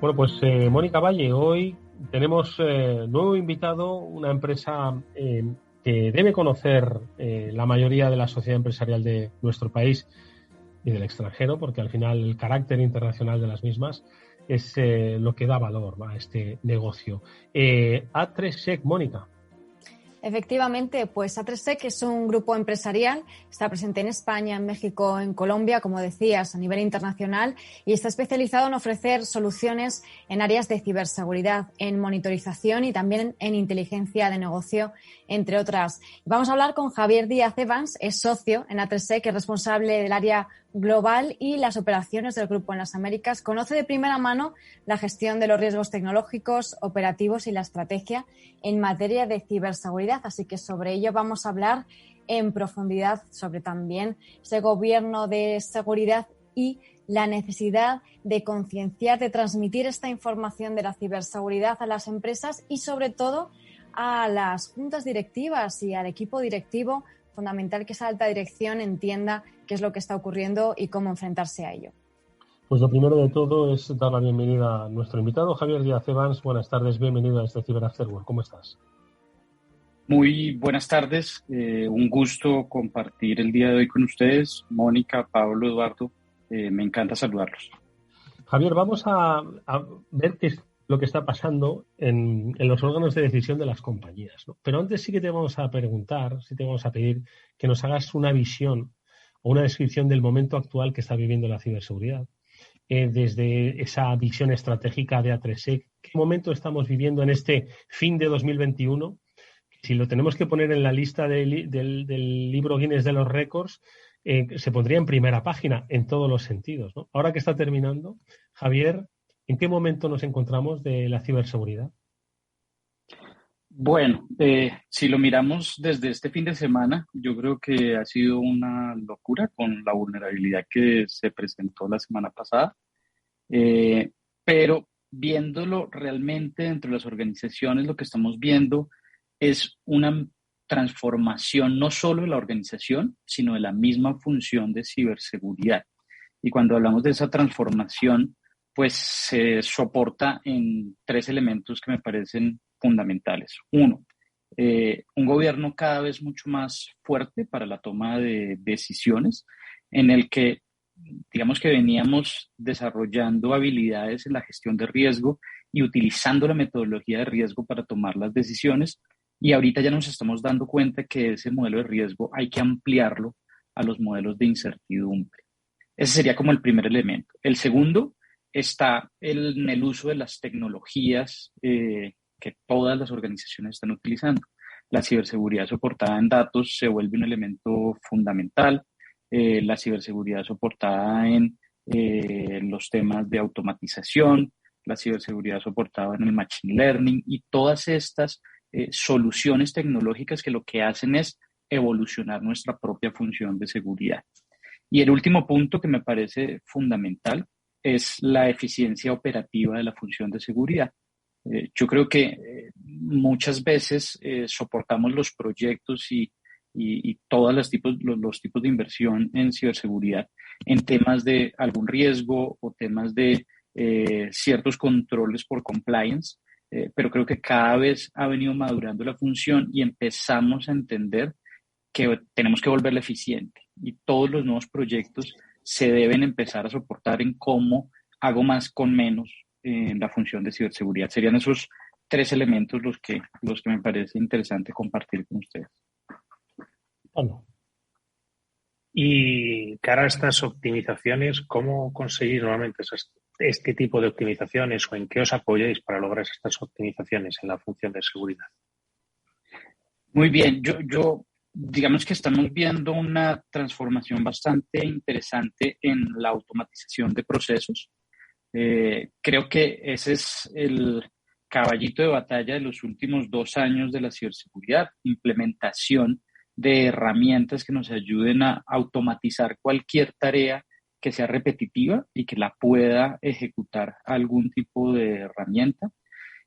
Bueno, pues Mónica Valle, hoy tenemos nuevo invitado, una empresa que debe conocer la mayoría de la sociedad empresarial de nuestro país y del extranjero, porque al final el carácter internacional de las mismas es lo que da valor a este negocio. A3Sec, Mónica. Efectivamente, pues A3Sec es un grupo empresarial, está presente en España, en México, en Colombia, como decías, a nivel internacional, y está especializado en ofrecer soluciones en áreas de ciberseguridad, en monitorización y también en inteligencia de negocio, entre otras. Vamos a hablar con Javier Díaz Evans, es socio en A3Sec, es responsable del área global y las operaciones del grupo en las Américas. Conoce de primera mano la gestión de los riesgos tecnológicos, operativos y la estrategia en materia de ciberseguridad. Así que sobre ello vamos a hablar en profundidad, sobre también ese gobierno de seguridad y la necesidad de concienciar, de transmitir esta información de la ciberseguridad a las empresas y sobre todo a las juntas directivas y al equipo directivo. Fundamental que esa alta dirección entienda qué es lo que está ocurriendo y cómo enfrentarse a ello. Pues lo primero de todo es dar la bienvenida a nuestro invitado, Javier Díaz Evans. Buenas tardes, bienvenido a este Cyber After Work. ¿Cómo estás? Muy buenas tardes, un gusto compartir el día de hoy con ustedes. Mónica, Pablo, Eduardo, me encanta saludarlos. Javier, vamos a ver qué es lo que está pasando en los órganos de decisión de las compañías, ¿no? Pero antes sí que te vamos a preguntar, sí te vamos a pedir que nos hagas una visión o una descripción del momento actual que está viviendo la ciberseguridad. Desde esa visión estratégica de A3Sec, ¿qué momento estamos viviendo en este fin de 2021? Si lo tenemos que poner en la lista del libro Guinness de los récords, se pondría en primera página en todos los sentidos, ¿no? Ahora que está terminando, Javier, ¿en qué momento nos encontramos de la ciberseguridad? Bueno, si lo miramos desde este fin de semana, yo creo que ha sido una locura con la vulnerabilidad que se presentó la semana pasada, pero viéndolo realmente dentro de las organizaciones, lo que estamos viendo es una transformación no solo de la organización, sino de la misma función de ciberseguridad. Y cuando hablamos de esa transformación, pues se soporta en tres elementos que me parecen fundamentales. Uno, un gobierno cada vez mucho más fuerte para la toma de decisiones, en el que, digamos que veníamos desarrollando habilidades en la gestión de riesgo y utilizando la metodología de riesgo para tomar las decisiones. Y ahorita ya nos estamos dando cuenta que ese modelo de riesgo hay que ampliarlo a los modelos de incertidumbre. Ese sería como el primer elemento. El segundo está en el uso de las tecnologías que todas las organizaciones están utilizando. La ciberseguridad soportada en datos se vuelve un elemento fundamental. La ciberseguridad soportada en los temas de automatización, la ciberseguridad soportada en el machine learning y todas estas soluciones tecnológicas que lo que hacen es evolucionar nuestra propia función de seguridad. Y el último punto que me parece fundamental es la eficiencia operativa de la función de seguridad. Yo creo que muchas veces soportamos los proyectos y todos los tipos de inversión en ciberseguridad en temas de algún riesgo o temas de ciertos controles por compliance, pero creo que cada vez ha venido madurando la función y empezamos a entender que tenemos que volverla eficiente y todos los nuevos proyectos se deben empezar a soportar en cómo hago más con menos en la función de ciberseguridad. Serían esos tres elementos los que me parece interesante compartir con ustedes. Bueno. Y cara a estas optimizaciones, ¿cómo conseguir normalmente este tipo de optimizaciones o en qué os apoyáis para lograr estas optimizaciones en la función de seguridad? Muy bien, yo digamos que estamos viendo una transformación bastante interesante en la automatización de procesos. Creo que ese es el caballito de batalla de los últimos 2 años de la ciberseguridad, implementación de herramientas que nos ayuden a automatizar cualquier tarea que sea repetitiva y que la pueda ejecutar algún tipo de herramienta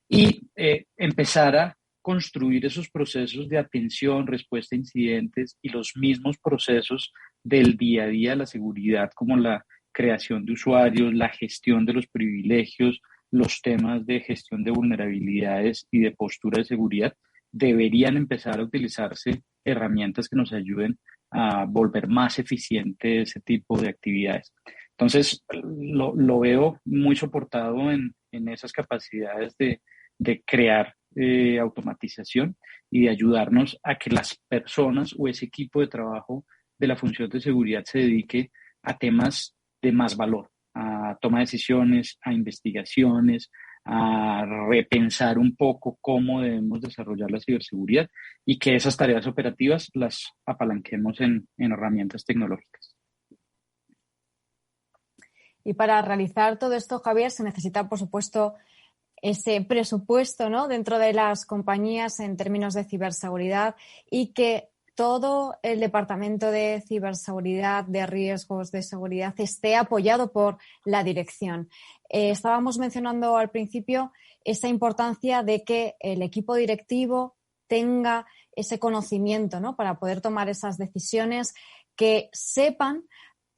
y empezar a construir esos procesos de atención, respuesta a incidentes y los mismos procesos del día a día de la seguridad, como la creación de usuarios, la gestión de los privilegios, los temas de gestión de vulnerabilidades y de postura de seguridad, deberían empezar a utilizarse herramientas que nos ayuden a volver más eficiente ese tipo de actividades. Entonces, lo veo muy soportado en esas capacidades de crear automatización y de ayudarnos a que las personas o ese equipo de trabajo de la función de seguridad se dedique a temas de más valor, a toma de decisiones, a investigaciones, a repensar un poco cómo debemos desarrollar la ciberseguridad y que esas tareas operativas las apalanquemos en herramientas tecnológicas. Y para realizar todo esto, Javier, se necesita, por supuesto, ese presupuesto, ¿no?, dentro de las compañías en términos de ciberseguridad, y que todo el departamento de ciberseguridad, de riesgos de seguridad, esté apoyado por la dirección. Estábamos mencionando al principio esa importancia de que el equipo directivo tenga ese conocimiento, ¿no?, para poder tomar esas decisiones, que sepan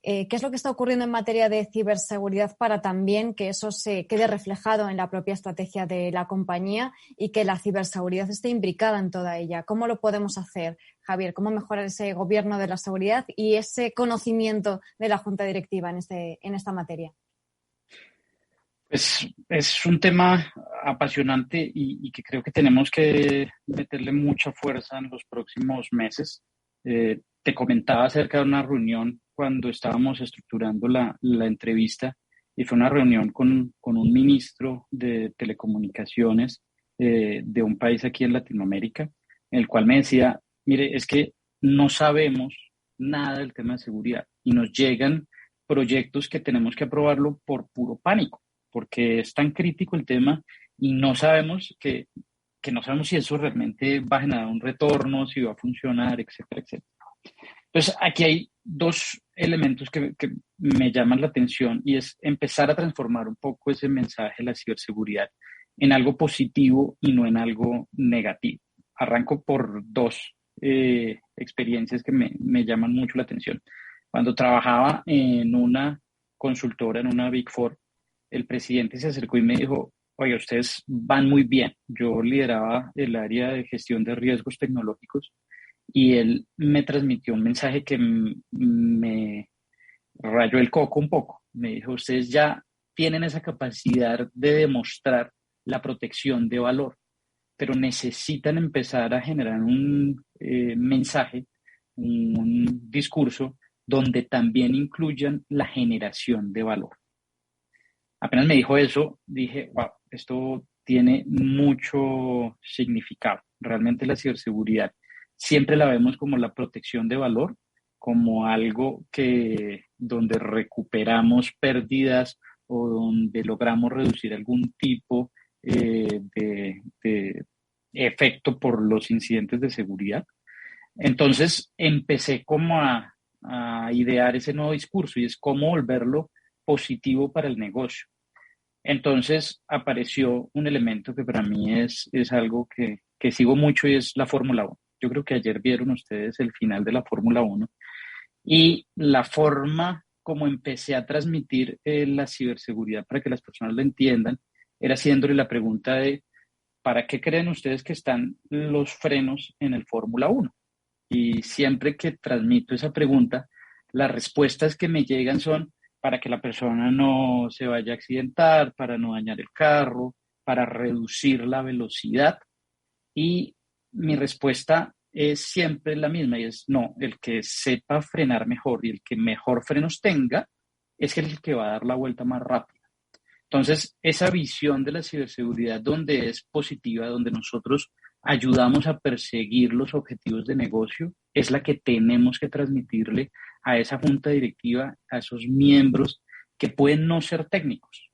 qué es lo que está ocurriendo en materia de ciberseguridad, para también que eso se quede reflejado en la propia estrategia de la compañía y que la ciberseguridad esté imbricada en toda ella. ¿Cómo lo podemos hacer, Javier? ¿Cómo mejorar ese gobierno de la seguridad y ese conocimiento de la Junta Directiva en esta materia? Es un tema apasionante y que creo que tenemos que meterle mucha fuerza en los próximos meses. Te comentaba acerca de una reunión cuando estábamos estructurando la entrevista, y fue una reunión con un ministro de telecomunicaciones de un país aquí en Latinoamérica, en el cual me decía, mire, es que no sabemos nada del tema de seguridad y nos llegan proyectos que tenemos que aprobarlo por puro pánico, porque es tan crítico el tema y no sabemos que no sabemos si eso realmente va a generar un retorno, si va a funcionar, etcétera, etcétera. Entonces, aquí hay dos elementos que me llaman la atención, y es empezar a transformar un poco ese mensaje de la ciberseguridad en algo positivo y no en algo negativo. Arranco por dos experiencias que me llaman mucho la atención. Cuando trabajaba en una consultora, en una Big Four, el presidente se acercó y me dijo, oye, ustedes van muy bien. Yo lideraba el área de gestión de riesgos tecnológicos y él me transmitió un mensaje que me rayó el coco un poco. Me dijo, ustedes ya tienen esa capacidad de demostrar la protección de valor, pero necesitan empezar a generar un mensaje, un discurso donde también incluyan la generación de valor. Apenas me dijo eso, dije, wow, esto tiene mucho significado. Realmente la ciberseguridad siempre la vemos como la protección de valor, como algo donde recuperamos pérdidas o donde logramos reducir algún tipo de efecto por los incidentes de seguridad. Entonces empecé como a idear ese nuevo discurso, y es cómo volverlo positivo para el negocio. Entonces apareció un elemento que para mí es algo que sigo mucho, y es la Fórmula 1. Yo creo que ayer vieron ustedes el final de la Fórmula 1, y la forma como empecé a transmitir la ciberseguridad para que las personas lo entiendan era haciéndole la pregunta de ¿para qué creen ustedes que están los frenos en el Fórmula 1? Y siempre que transmito esa pregunta, las respuestas que me llegan son para que la persona no se vaya a accidentar, para no dañar el carro, para reducir la velocidad. Y mi respuesta es siempre la misma, y es no, el que sepa frenar mejor y el que mejor frenos tenga es el que va a dar la vuelta más rápida. Entonces, esa visión de la ciberseguridad donde es positiva, donde nosotros ayudamos a perseguir los objetivos de negocio, es la que tenemos que transmitirle a esa junta directiva, a esos miembros que pueden no ser técnicos,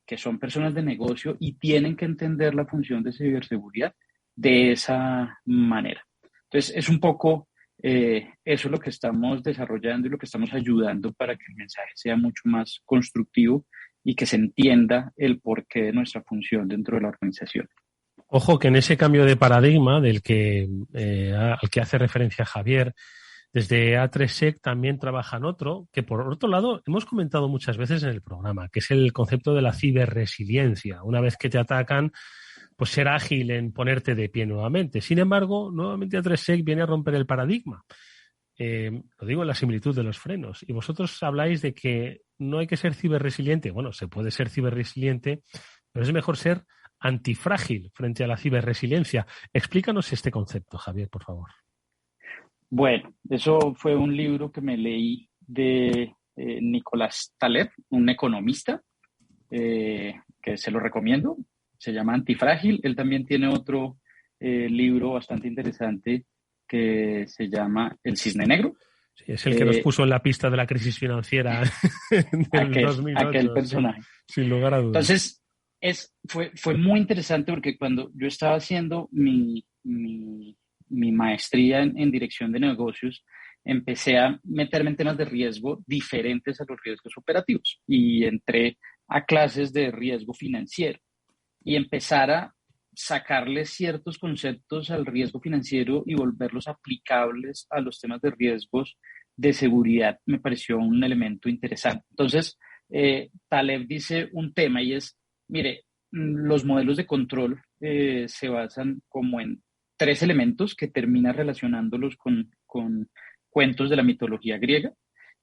que son personas de negocio y tienen que entender la función de ciberseguridad de esa manera. Entonces, es un poco eso es lo que estamos desarrollando y lo que estamos ayudando para que el mensaje sea mucho más constructivo y que se entienda el porqué de nuestra función dentro de la organización. Ojo que en ese cambio de paradigma al que hace referencia Javier, Desde A3Sec también trabajan otro, que por otro lado hemos comentado muchas veces en el programa, que es el concepto de la ciberresiliencia. Una vez que te atacan, pues ser ágil en ponerte de pie nuevamente. Sin embargo, nuevamente A3Sec viene a romper el paradigma. Lo digo en la similitud de los frenos. Y vosotros habláis de que no hay que ser ciberresiliente. Bueno, se puede ser ciberresiliente, pero es mejor ser antifrágil frente a la ciberresiliencia. Explícanos este concepto, Javier, por favor. Bueno, eso fue un libro que me leí de Nicolás Taleb, un economista, que se lo recomiendo. Se llama Antifrágil. Él también tiene otro libro bastante interesante que se llama El Cisne Negro. Sí, es el que nos puso en la pista de la crisis financiera del 2008. Aquel personaje. Sin lugar a dudas. Entonces, fue muy interesante porque cuando yo estaba haciendo mi maestría en dirección de negocios, empecé a meterme en temas de riesgo diferentes a los riesgos operativos y entré a clases de riesgo financiero y empezar a sacarle ciertos conceptos al riesgo financiero y volverlos aplicables a los temas de riesgos de seguridad me pareció un elemento interesante. Entonces, Taleb dice un tema y es, mire, los modelos de control se basan como en 3 elementos que termina relacionándolos con cuentos de la mitología griega.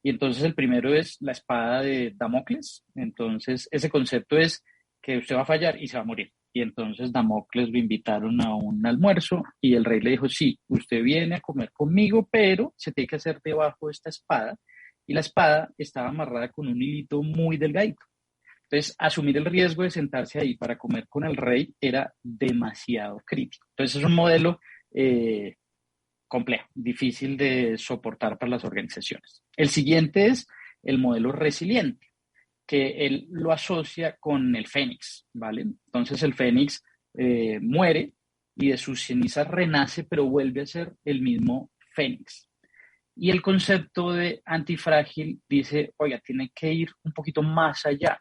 Y entonces el primero es la espada de Damocles. Entonces ese concepto es que usted va a fallar y se va a morir. Y entonces Damocles lo invitaron a un almuerzo y el rey le dijo, sí, usted viene a comer conmigo, pero se tiene que hacer debajo de esta espada. Y la espada estaba amarrada con un hilito muy delgadito. Entonces, asumir el riesgo de sentarse ahí para comer con el rey era demasiado crítico. Entonces, es un modelo complejo, difícil de soportar para las organizaciones. El siguiente es el modelo resiliente, que él lo asocia con el fénix, ¿vale? Entonces, el fénix muere y de sus cenizas renace, pero vuelve a ser el mismo fénix. Y el concepto de antifrágil dice, oiga, tiene que ir un poquito más allá.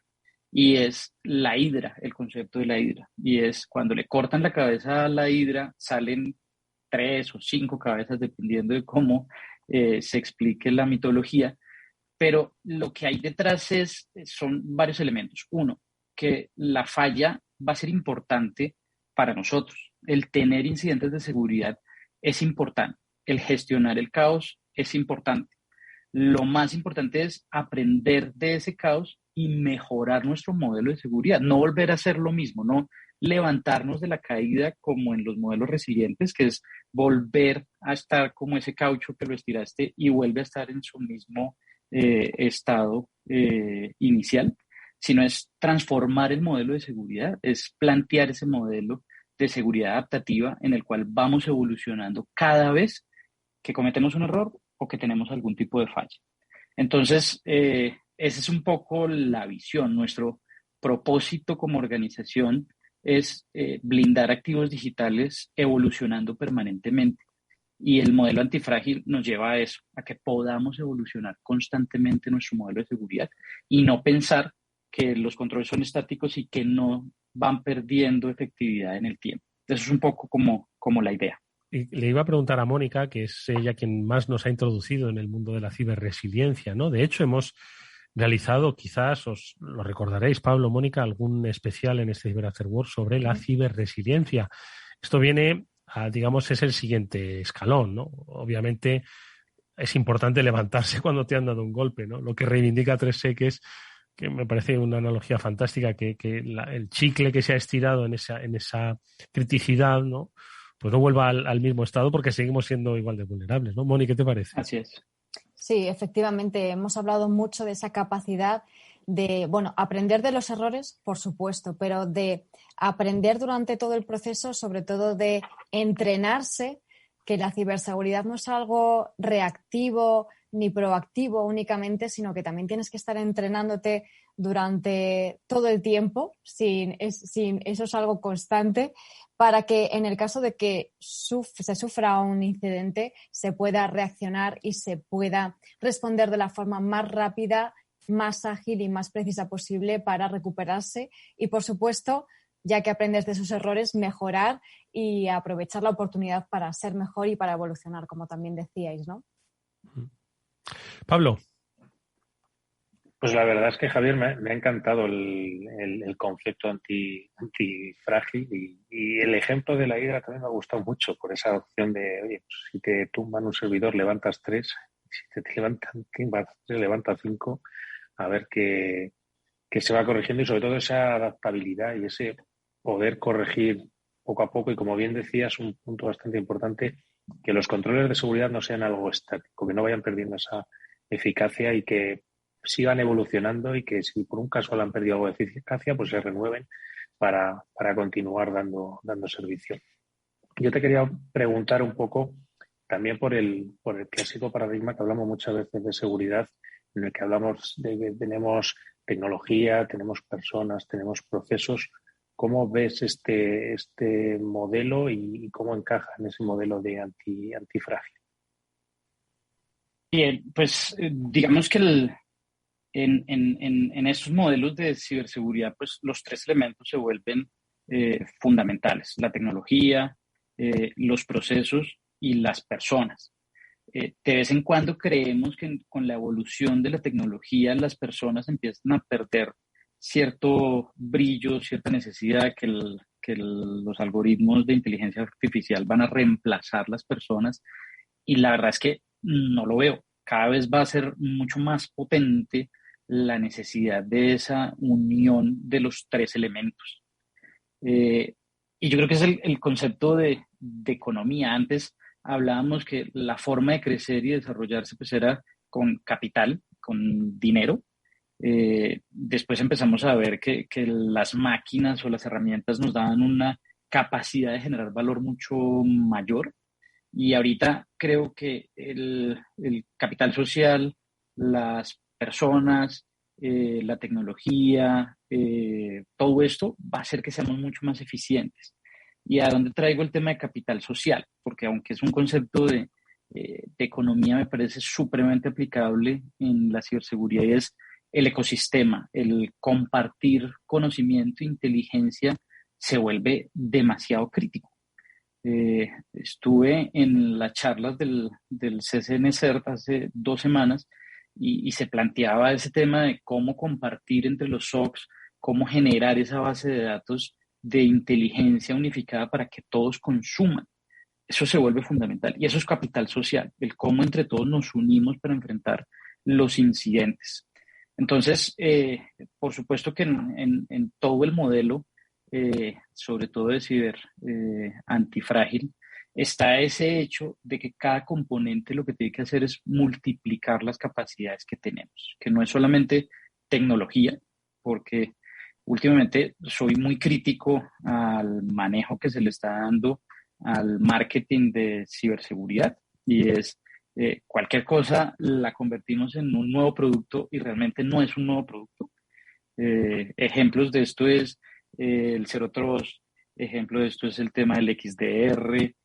Y es la hidra, el concepto de la hidra. Y es cuando le cortan la cabeza a la hidra, salen 3 o 5 cabezas, dependiendo de cómo se explique la mitología. Pero lo que hay detrás son varios elementos. Uno, que la falla va a ser importante para nosotros. El tener incidentes de seguridad es importante. El gestionar el caos es importante. Lo más importante es aprender de ese caos y mejorar nuestro modelo de seguridad, no volver a hacer lo mismo, no levantarnos de la caída como en los modelos resilientes, que es volver a estar como ese caucho que lo estiraste y vuelve a estar en su mismo estado inicial, sino es transformar el modelo de seguridad, es plantear ese modelo de seguridad adaptativa en el cual vamos evolucionando cada vez que cometemos un error o que tenemos algún tipo de falla. Entonces, esa es un poco la visión. Nuestro propósito como organización es blindar activos digitales evolucionando permanentemente. Y el modelo antifrágil nos lleva a eso, a que podamos evolucionar constantemente nuestro modelo de seguridad y no pensar que los controles son estáticos y que no van perdiendo efectividad en el tiempo. Eso es un poco como la idea. Y le iba a preguntar a Mónica, que es ella quien más nos ha introducido en el mundo de la ciberresiliencia, ¿no? De hecho, hemos realizado, quizás os lo recordaréis, Pablo, Mónica, algún especial en este Cyber After Work sobre la ciberresiliencia. Esto viene a, digamos, es el siguiente escalón, ¿no? Obviamente es importante levantarse cuando te han dado un golpe, ¿no? Lo que reivindica 3Sec es, que me parece una analogía fantástica, que el chicle que se ha estirado en esa criticidad, ¿no? Pues no vuelva al mismo estado porque seguimos siendo igual de vulnerables, ¿no? Moni, ¿qué te parece? Así es. Sí, efectivamente, hemos hablado mucho de esa capacidad de, bueno, aprender de los errores, por supuesto, pero de aprender durante todo el proceso, sobre todo de entrenarse, que la ciberseguridad no es algo reactivo ni proactivo únicamente, sino que también tienes que estar entrenándote durante todo el tiempo, eso es algo constante, para que en el caso de que se sufra un incidente se pueda reaccionar y se pueda responder de la forma más rápida, más ágil y más precisa posible para recuperarse y, por supuesto, ya que aprendes de esos errores, mejorar y aprovechar la oportunidad para ser mejor y para evolucionar, como también decíais, ¿no? Pablo. Pues la verdad es que, Javier, me ha encantado el concepto antifrágil y el ejemplo de la hidra también me ha gustado mucho por esa opción de, oye, pues, si te tumban un servidor, levantas 3, si te levantan 3, levanta 5, a ver qué se va corrigiendo y sobre todo esa adaptabilidad y ese poder corregir poco a poco y, como bien decías, un punto bastante importante, que los controles de seguridad no sean algo estático, que no vayan perdiendo esa eficacia y que sigan evolucionando y que si por un caso han perdido algo de eficacia, pues se renueven para continuar dando servicio. Yo te quería preguntar un poco también por el clásico paradigma que hablamos muchas veces de seguridad, en el que hablamos de que tenemos tecnología, tenemos personas, tenemos procesos. ¿Cómo ves este modelo y cómo encaja en ese modelo de antifrágil? Bien, pues digamos que en estos modelos de ciberseguridad, pues los tres elementos se vuelven fundamentales: la tecnología, los procesos y las personas. De vez en cuando creemos que con la evolución de la tecnología las personas empiezan a perder cierto brillo, cierta necesidad, que los algoritmos de inteligencia artificial van a reemplazar las personas, y la verdad es que no lo veo. Cada vez va a ser mucho más potente la necesidad de esa unión de los tres elementos. Y yo creo que es el concepto de economía. Antes hablábamos que la forma de crecer y desarrollarse pues era con capital, con dinero. Después empezamos a ver que las máquinas o las herramientas nos daban una capacidad de generar valor mucho mayor. Y ahorita creo que el capital social, las personas, la tecnología, todo esto va a hacer que seamos mucho más eficientes. ¿Y a dónde traigo el tema de capital social? Porque aunque es un concepto de economía, me parece supremamente aplicable en la ciberseguridad, y es el ecosistema, el compartir conocimiento e inteligencia se vuelve demasiado crítico. Estuve en las charlas del CCNCERT hace 2 semanas y se planteaba ese tema de cómo compartir entre los SOCs, cómo generar esa base de datos de inteligencia unificada para que todos consuman. Eso se vuelve fundamental y eso es capital social, el cómo entre todos nos unimos para enfrentar los incidentes. Entonces, por supuesto que en todo el modelo, sobre todo de ciber antifrágil, está ese hecho de que cada componente lo que tiene que hacer es multiplicar las capacidades que tenemos, que no es solamente tecnología, porque últimamente soy muy crítico al manejo que se le está dando al marketing de ciberseguridad, y es cualquier cosa la convertimos en un nuevo producto y realmente no es un nuevo producto. Ejemplos de esto es el Zero Trust, ejemplo de esto es el tema del XDR.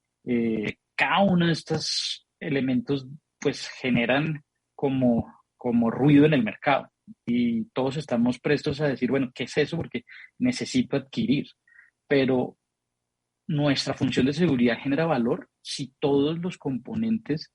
Cada uno de estos elementos pues generan como ruido en el mercado y todos estamos prestos a decir, bueno, ¿qué es eso? Porque necesito adquirir. Pero nuestra función de seguridad genera valor si todos los componentes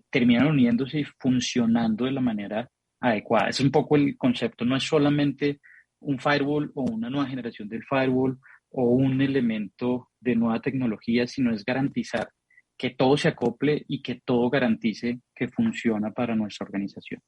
terminan uniéndose y funcionando de la manera adecuada. Es un poco el concepto, no es solamente un firewall o una nueva generación del firewall o un elemento de nueva tecnología, sino es garantizar que todo se acople y que todo garantice que funciona para nuestra organización.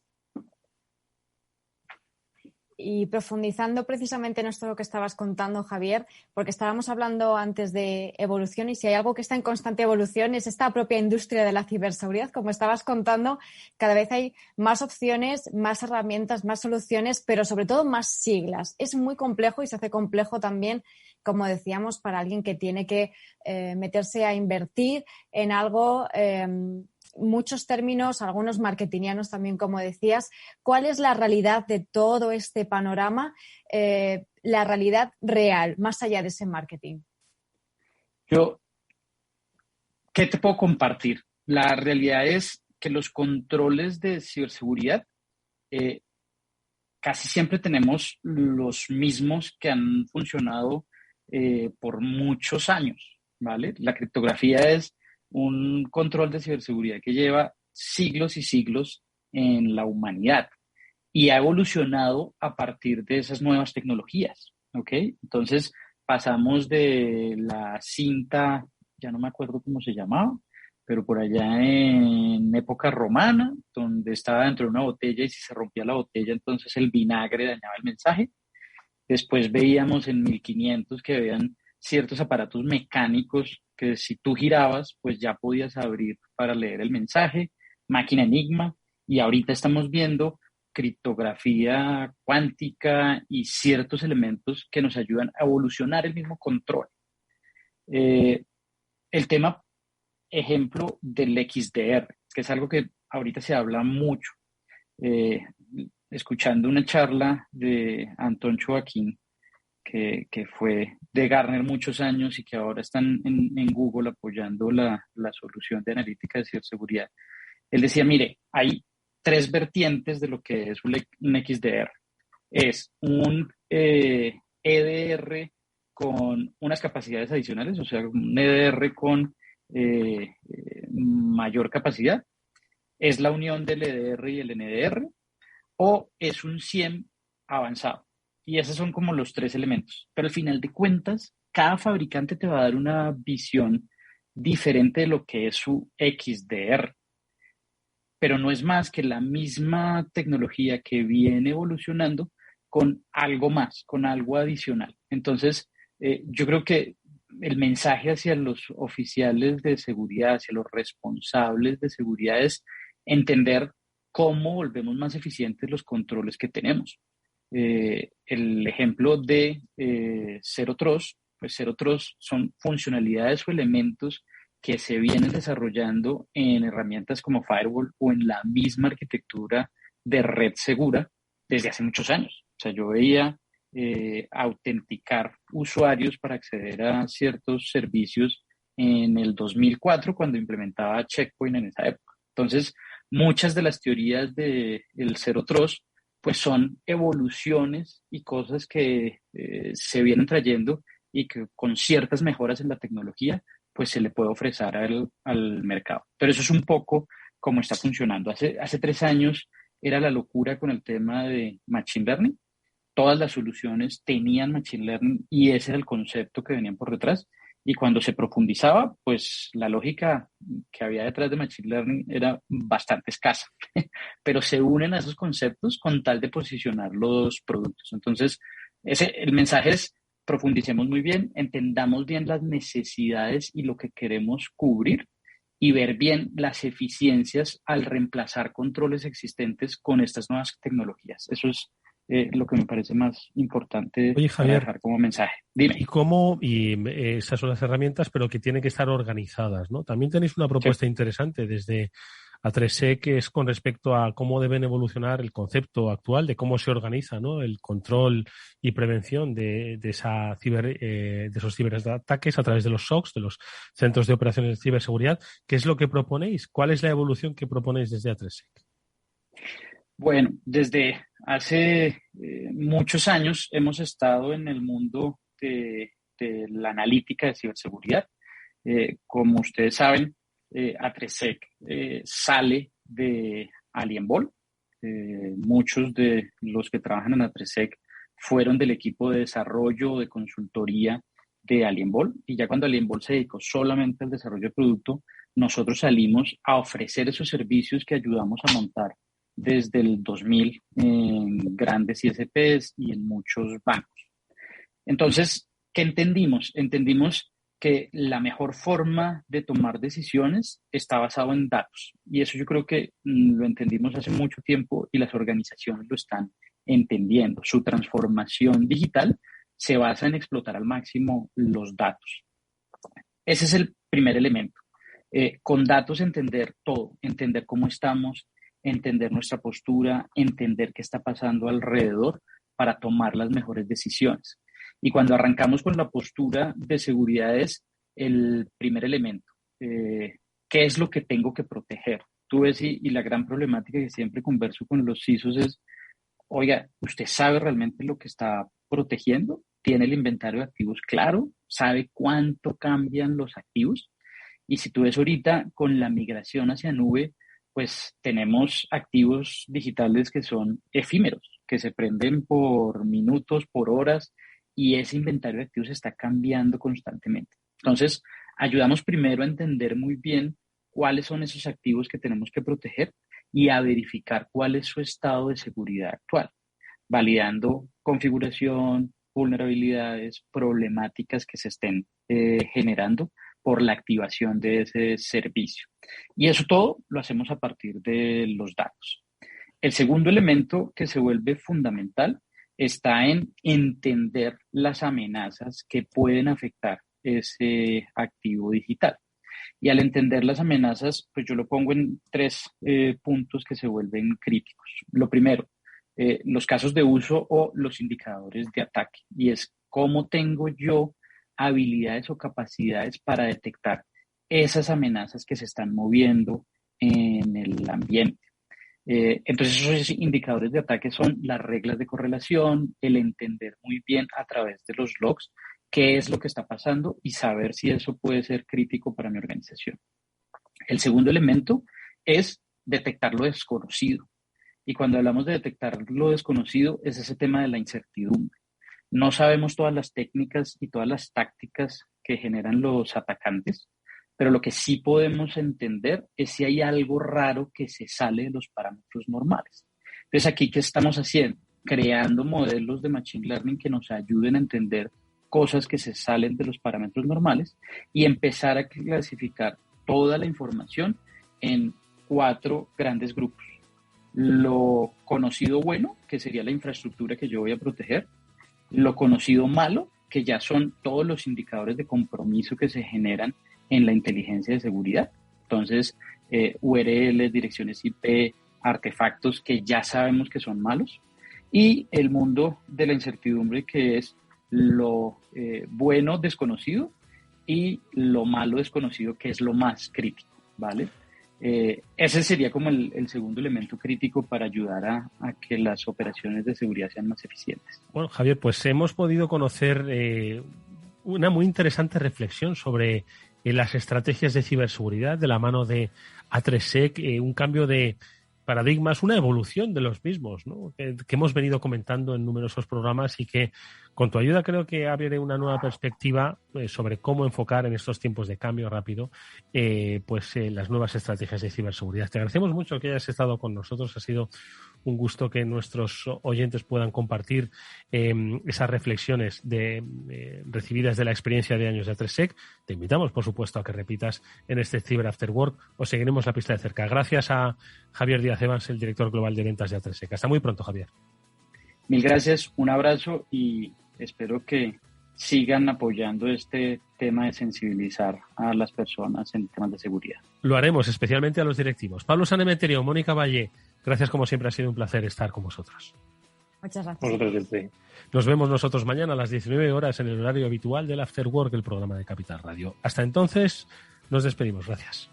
Y profundizando precisamente en esto que estabas contando, Javier, porque estábamos hablando antes de evolución, y si hay algo que está en constante evolución es esta propia industria de la ciberseguridad. Como estabas contando, cada vez hay más opciones, más herramientas, más soluciones, pero sobre todo más siglas. Es muy complejo y se hace complejo también, como decíamos, para alguien que tiene que meterse a invertir en algo. Muchos términos, algunos marketingianos también, como decías. ¿Cuál es la realidad de todo este panorama? La realidad real, más allá de ese marketing. ¿Qué te puedo compartir? La realidad es que los controles de ciberseguridad casi siempre tenemos los mismos que han funcionado por muchos años, ¿vale? La criptografía es un control de ciberseguridad que lleva siglos y siglos en la humanidad y ha evolucionado a partir de esas nuevas tecnologías, ¿ok? Entonces pasamos de la cinta, ya no me acuerdo cómo se llamaba, pero por allá en época romana, donde estaba dentro de una botella y si se rompía la botella, entonces el vinagre dañaba el mensaje. Después veíamos en 1500 que habían ciertos aparatos mecánicos que si tú girabas, pues ya podías abrir para leer el mensaje, máquina Enigma, y ahorita estamos viendo criptografía cuántica y ciertos elementos que nos ayudan a evolucionar el mismo control. El tema, ejemplo, del XDR, que es algo que ahorita se habla mucho. Escuchando una charla de Anton Joaquín, que fue de Gartner muchos años y que ahora están en Google apoyando la solución de analítica de ciberseguridad. Él decía, mire, hay tres vertientes de lo que es un XDR. Es un EDR con unas capacidades adicionales, o sea, un EDR con mayor capacidad. Es la unión del EDR y el NDR, o es un SIEM avanzado. Y esos son como los tres elementos. Pero al final de cuentas, cada fabricante te va a dar una visión diferente de lo que es su XDR. Pero no es más que la misma tecnología que viene evolucionando con algo más, con algo adicional. Entonces, yo creo que el mensaje hacia los oficiales de seguridad, hacia los responsables de seguridad es entender cómo volvemos más eficientes los controles que tenemos. El ejemplo de Zero Trust, pues Zero Trust son funcionalidades o elementos que se vienen desarrollando en herramientas como Firewall o en la misma arquitectura de red segura desde hace muchos años. O sea, yo veía autenticar usuarios para acceder a ciertos servicios en el 2004 cuando implementaba Checkpoint en esa época. Entonces, muchas de las teorías del Zero Trust pues son evoluciones y cosas que se vienen trayendo y que con ciertas mejoras en la tecnología pues se le puede ofrecer al mercado. Pero eso es un poco cómo está funcionando. Hace 3 años era la locura con el tema de Machine Learning. Todas las soluciones tenían Machine Learning y ese era el concepto que venían por detrás. Y cuando se profundizaba, pues la lógica que había detrás de Machine Learning era bastante escasa. Pero se unen a esos conceptos con tal de posicionar los productos. Entonces, el mensaje es: profundicemos muy bien, entendamos bien las necesidades y lo que queremos cubrir y ver bien las eficiencias al reemplazar controles existentes con estas nuevas tecnologías. Eso es lo que me parece más importante. Oye, Javier, para dejar como mensaje. Dime. Esas son las herramientas, pero que tienen que estar organizadas, ¿no? También tenéis una propuesta interesante desde A3E, que es con respecto a cómo deben evolucionar el concepto actual de cómo se organiza, ¿no?, el control y prevención de esos ciberataques a través de los SOCs, de los Centros de Operaciones de Ciberseguridad. ¿Qué es lo que proponéis? ¿Cuál es la evolución que proponéis desde A3E? Bueno, desde hace muchos años hemos estado en el mundo de la analítica de ciberseguridad. Como ustedes saben, A3Sec sale de Alienbol. Muchos de los que trabajan en A3Sec fueron del equipo de desarrollo o de consultoría de Alienbol, y ya cuando Alienbol se dedicó solamente al desarrollo de producto, nosotros salimos a ofrecer esos servicios que ayudamos a montar desde el 2000 en grandes ISPs y en muchos bancos. Entonces, ¿qué entendimos? Entendimos que la mejor forma de tomar decisiones está basado en datos. Y eso yo creo que lo entendimos hace mucho tiempo y las organizaciones lo están entendiendo. Su transformación digital se basa en explotar al máximo los datos. Ese es el primer elemento. Con datos entender todo, entender cómo estamos, entender nuestra postura, entender qué está pasando alrededor para tomar las mejores decisiones. Y cuando arrancamos con la postura de seguridad es el primer elemento. ¿Qué es lo que tengo que proteger? Tú ves, y la gran problemática que siempre converso con los CISOs es: oiga, ¿usted sabe realmente lo que está protegiendo? ¿Tiene el inventario de activos claro? ¿Sabe cuánto cambian los activos? Y si tú ves ahorita con la migración hacia nube, pues tenemos activos digitales que son efímeros, que se prenden por minutos, por horas, y ese inventario de activos está cambiando constantemente. Entonces, ayudamos primero a entender muy bien cuáles son esos activos que tenemos que proteger y a verificar cuál es su estado de seguridad actual, validando configuración, vulnerabilidades, problemáticas que se estén generando por la activación de ese servicio. Y eso todo lo hacemos a partir de los datos. El segundo elemento que se vuelve fundamental está en entender las amenazas que pueden afectar ese activo digital. Y al entender las amenazas, pues yo lo pongo en tres puntos que se vuelven críticos. Lo primero, los casos de uso o los indicadores de ataque. Y es cómo tengo yo habilidades o capacidades para detectar esas amenazas que se están moviendo en el ambiente. Entonces, esos indicadores de ataque son las reglas de correlación, el entender muy bien a través de los logs qué es lo que está pasando y saber si eso puede ser crítico para mi organización. El segundo elemento es detectar lo desconocido. Y cuando hablamos de detectar lo desconocido, es ese tema de la incertidumbre. No sabemos todas las técnicas y todas las tácticas que generan los atacantes, pero lo que sí podemos entender es si hay algo raro que se sale de los parámetros normales. Entonces, aquí, ¿qué estamos haciendo? Creando modelos de Machine Learning que nos ayuden a entender cosas que se salen de los parámetros normales y empezar a clasificar toda la información en 4 grandes grupos. Lo conocido bueno, que sería la infraestructura que yo voy a proteger. Lo conocido malo, que ya son todos los indicadores de compromiso que se generan en la inteligencia de seguridad. Entonces, URL, direcciones IP, artefactos que ya sabemos que son malos. Y el mundo de la incertidumbre, que es lo bueno desconocido y lo malo desconocido, que es lo más crítico, ¿vale? Ese sería como el segundo elemento crítico para ayudar a que las operaciones de seguridad sean más eficientes. Bueno, Javier, pues hemos podido conocer una muy interesante reflexión sobre las estrategias de ciberseguridad de la mano de A3Sec, un cambio de paradigmas, una evolución de los mismos, ¿no? que hemos venido comentando en numerosos programas y que con tu ayuda creo que abre una nueva perspectiva sobre cómo enfocar en estos tiempos de cambio rápido las nuevas estrategias de ciberseguridad. Te agradecemos mucho que hayas estado con nosotros. Ha sido un gusto que nuestros oyentes puedan compartir esas reflexiones recibidas de la experiencia de años de A3Sec. Te invitamos, por supuesto, a que repitas en este Cyber After Work. Os seguiremos la pista de cerca. Gracias a Javier Díaz Evans, el director global de ventas de A3Sec. Hasta muy pronto, Javier. Mil gracias, un abrazo y espero que sigan apoyando este tema de sensibilizar a las personas en temas de seguridad. Lo haremos, especialmente a los directivos. Pablo Sanemeterio, Mónica Valle, gracias como siempre, ha sido un placer estar con vosotros. Muchas gracias. Vosotros sí. Nos vemos nosotros mañana a las 19 horas en el horario habitual del After Work, el programa de Capital Radio. Hasta entonces, nos despedimos. Gracias.